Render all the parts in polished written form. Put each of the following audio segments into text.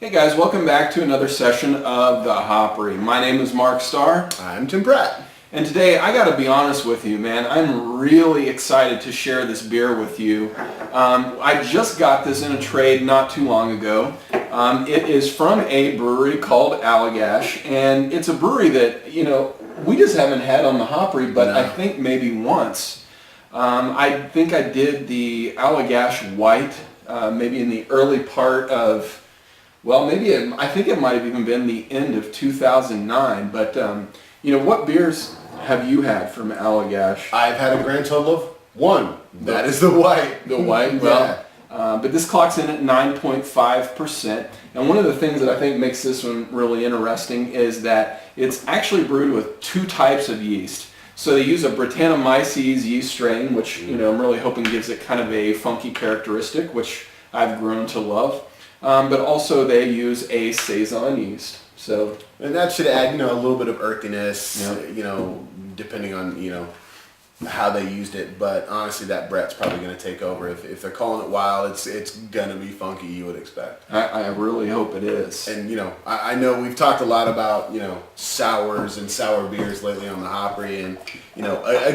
Hey guys, welcome back to another session of the Hopry. My name is Mark Starr. I'm Tim Pratt. And today, I gotta be honest with you, man, I'm really excited to share this beer with you. I just got this in a trade not too long ago. It is from a brewery called Allagash, and it's a brewery that, we just haven't had on the Hopry, but No. I think maybe once. I think I did the Allagash White, maybe in the early part of, I think it might have even been the end of 2009, but what beers have you had from Allagash? I've had a grand total of one. That is the white. The white, well, but this clocks in at 9.5%. And one of the things that I think makes this one really interesting is that it's actually brewed with two types of yeast. So they use a Brettanomyces yeast strain, which I'm really hoping gives it kind of a funky characteristic, which I've grown to love. But also they use a Saison yeast. And that should add, a little bit of earthiness, Yep. Depending on, how they used it. But honestly, that Brett's probably going to take over. If they're calling it wild, it's going to be funky, you would expect. I really hope it is. And, I know we've talked a lot about, sours and sour beers lately on the Hopry. And,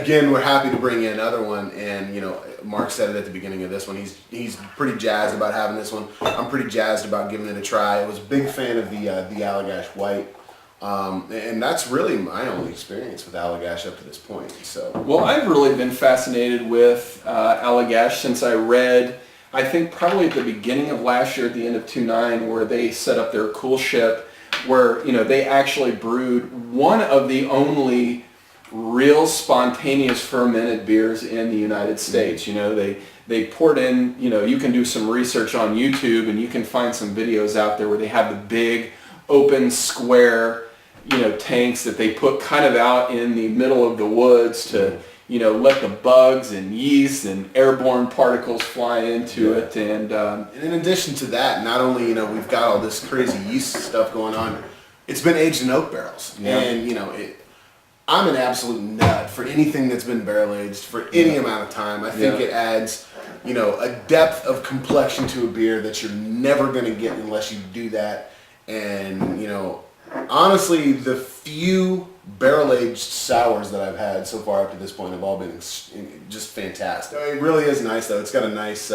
again, we're happy to bring in another one. And, Mark said it at the beginning of this one. He's pretty jazzed about having this one. I'm pretty jazzed about giving it a try. I was a big fan of the Allagash White. And that's really my only experience with Allagash up to this point. So, well, I've really been fascinated with Allagash since I read, I think probably at the beginning of last year, at the end of 2009, where they set up their cool ship, where they actually brewed one of the only real spontaneous fermented beers in the United States. They poured in, you can do some research on YouTube and you can find some videos out there where they have the big open square tanks that they put kind of out in the middle of the woods to let the bugs and yeast and airborne particles fly into it. And in addition to that, not only we've got all this crazy yeast stuff going on, it's been aged in oak barrels. Yeah. And I'm an absolute nut for anything that's been barrel aged for any amount of time. I think it adds a depth of complexion to a beer that you're never going to get unless you do that. And honestly, the few barrel-aged sours that I've had so far up to this point have all been just fantastic. It really is nice, though. It's got a nice,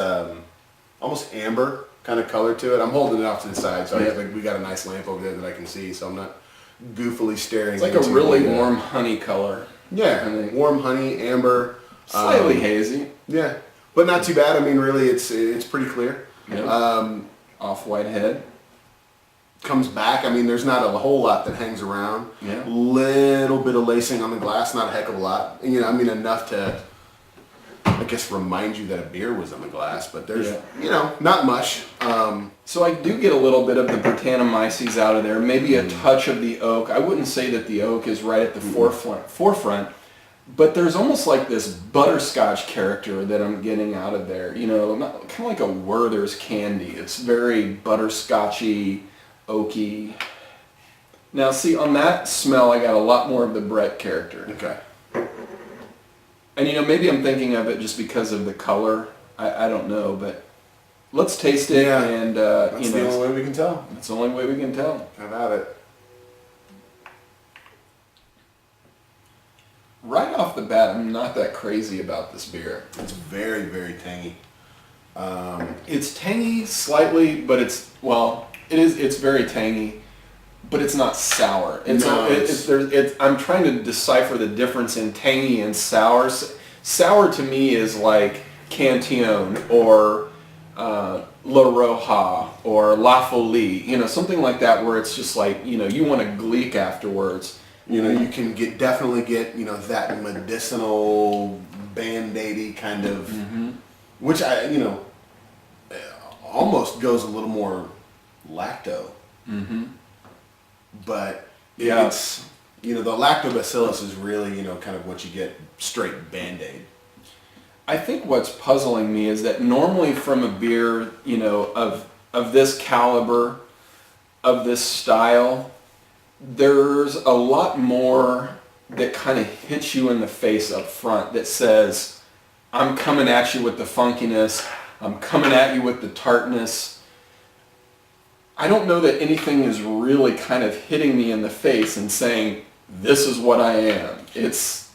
almost amber kind of color to it. I'm holding it off to the side, so we got a nice lamp over there that I can see, so I'm not goofily staring. it's like a really warm honey color. Yeah, warm honey, amber. Slightly hazy. Yeah, but not too bad. I mean, really, it's pretty clear. Yeah. Off-white head. Comes back. I mean, there's not a whole lot that hangs around. Yeah. Little bit of lacing on the glass, not a heck of a lot. Enough to, I guess, remind you that a beer was on the glass. But there's, not much. So I do get a little bit of the Brettanomyces out of there, maybe a touch of the oak. I wouldn't say that the oak is right at the forefront, but there's almost like this butterscotch character that I'm getting out of there. Kind of like a Werther's candy. It's very butterscotchy, oaky. Now see, on that smell I got a lot more of the Brett character. Okay. And maybe I'm thinking of it just because of the color. I don't know, but let's taste it. Yeah. And That's the only way we can tell. it's the only way we can tell. How about it? Right off the bat, I'm not that crazy about this beer. It's very, very tangy. It's tangy slightly, but it's very tangy, but it's not sour. I'm trying to decipher the difference in tangy and sour. Sour to me is like Cantillon or La Roja or La Folie, something like that, where it's just like, you want to gleek afterwards. You can definitely get that medicinal band-aidy kind of, which almost goes a little more lacto. But it's the lactobacillus is really kind of what you get straight band-aid. I think what's puzzling me is that normally from a beer of this caliber, of this style, there's a lot more that kind of hits you in the face up front that says, I'm coming at you with the funkiness, I'm coming at you with the tartness. I don't know that anything is really kind of hitting me in the face and saying, this is what I am.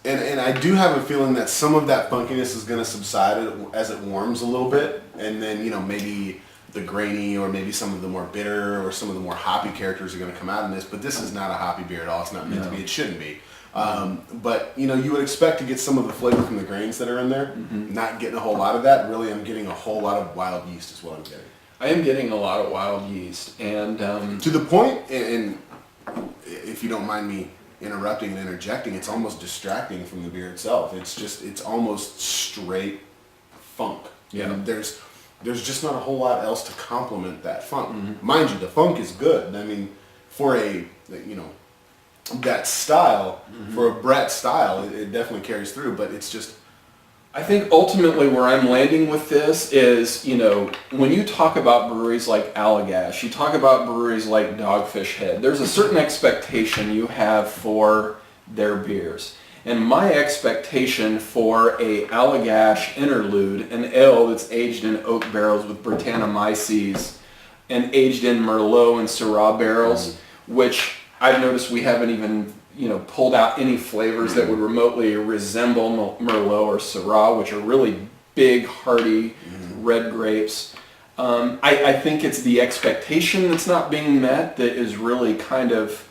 And I do have a feeling that some of that funkiness is going to subside as it warms a little bit, and then maybe the grainy or maybe some of the more bitter or some of the more hoppy characters are going to come out in this. But this is not a hoppy beer at all. It's not meant to be. It shouldn't be. But you would expect to get some of the flavor from the grains that are in there. Not getting a whole lot of that. Really, I'm getting a whole lot of wild yeast is what I'm getting. I am getting a lot of wild yeast, and to the point, and if you don't mind me interrupting and interjecting, it's almost distracting from the beer itself. It's almost straight funk. Yeah. There's just not a whole lot else to complement that funk. Mind you, the funk is good. I mean, for that style, for a Brett style, it definitely carries through, but it's just... I think ultimately where I'm landing with this is, when you talk about breweries like Allagash, you talk about breweries like Dogfish Head, there's a certain expectation you have for their beers. And my expectation for a Allagash Interlude, an ale that's aged in oak barrels with Brettanomyces and aged in Merlot and Syrah barrels, which I've noticed we haven't even pulled out any flavors that would remotely resemble Merlot or Syrah, which are really big, hearty red grapes. I think it's the expectation that's not being met that is really kind of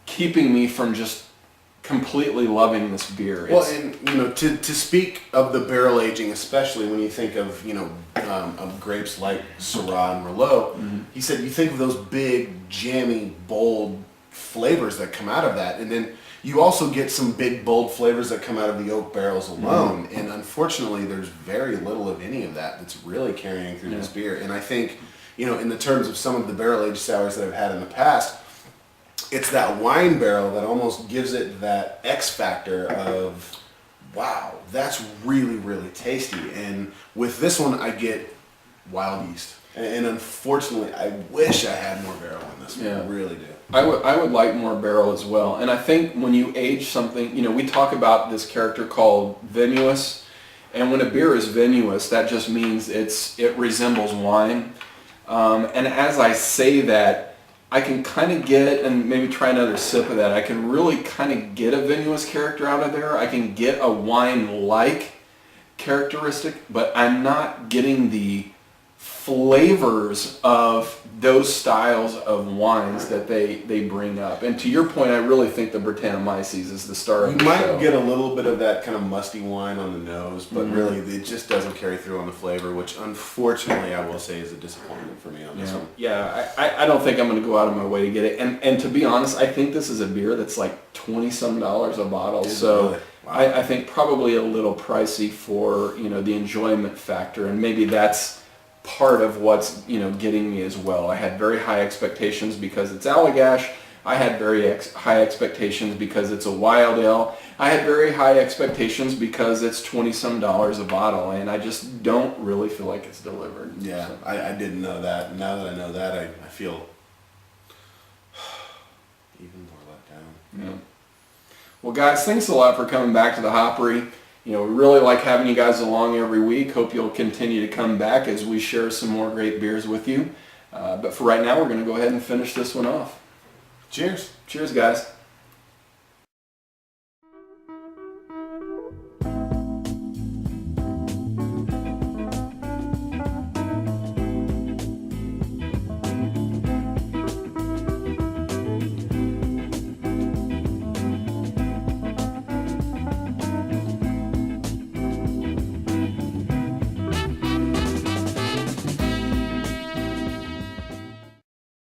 keeping me from just completely loving this beer. Well, and to speak of the barrel aging, especially when you think of of grapes like Syrah and Merlot, he said you think of those big, jammy, bold flavors that come out of that, and then you also get some big bold flavors that come out of the oak barrels alone, and unfortunately there's very little of any of that that's really carrying through this beer. And I think in the terms of some of the barrel aged sours that I've had in the past, it's that wine barrel that almost gives it that X factor of, wow, that's really, really tasty. And with this one I get wild yeast. And unfortunately, I wish I had more barrel in this one. I really do. I would like more barrel as well. And I think when you age something, we talk about this character called vinous. And when a beer is vinous, that just means it resembles wine. And as I say that, I can kind of get, and maybe try another sip of that, I can really kind of get a vinous character out of there. I can get a wine-like characteristic, but I'm not getting the flavors of those styles of wines that they bring up. And to your point, I really think the Brettanomyces is the star of the show. You might get a little bit of that kind of musty wine on the nose, but really it just doesn't carry through on the flavor, which unfortunately I will say is a disappointment for me on this one. Yeah, I don't think I'm going to go out of my way to get it. And to be honest, I think this is a beer that's like $20-some a bottle. So really? Wow. I think probably a little pricey for the enjoyment factor, and maybe that's part of what's getting me as well. I had very high expectations because it's Allagash. I had very high expectations because it's a wild ale. I had very high expectations because it's $20-some a bottle, and I just don't really feel like it's delivered. Yeah, so. I didn't know that. Now that I know that, I feel even more let down. Yeah. Well, guys, thanks a lot for coming back to the Hopry. We really like having you guys along every week. Hope you'll continue to come back as we share some more great beers with you. But for right now, we're going to go ahead and finish this one off. Cheers. Cheers, guys.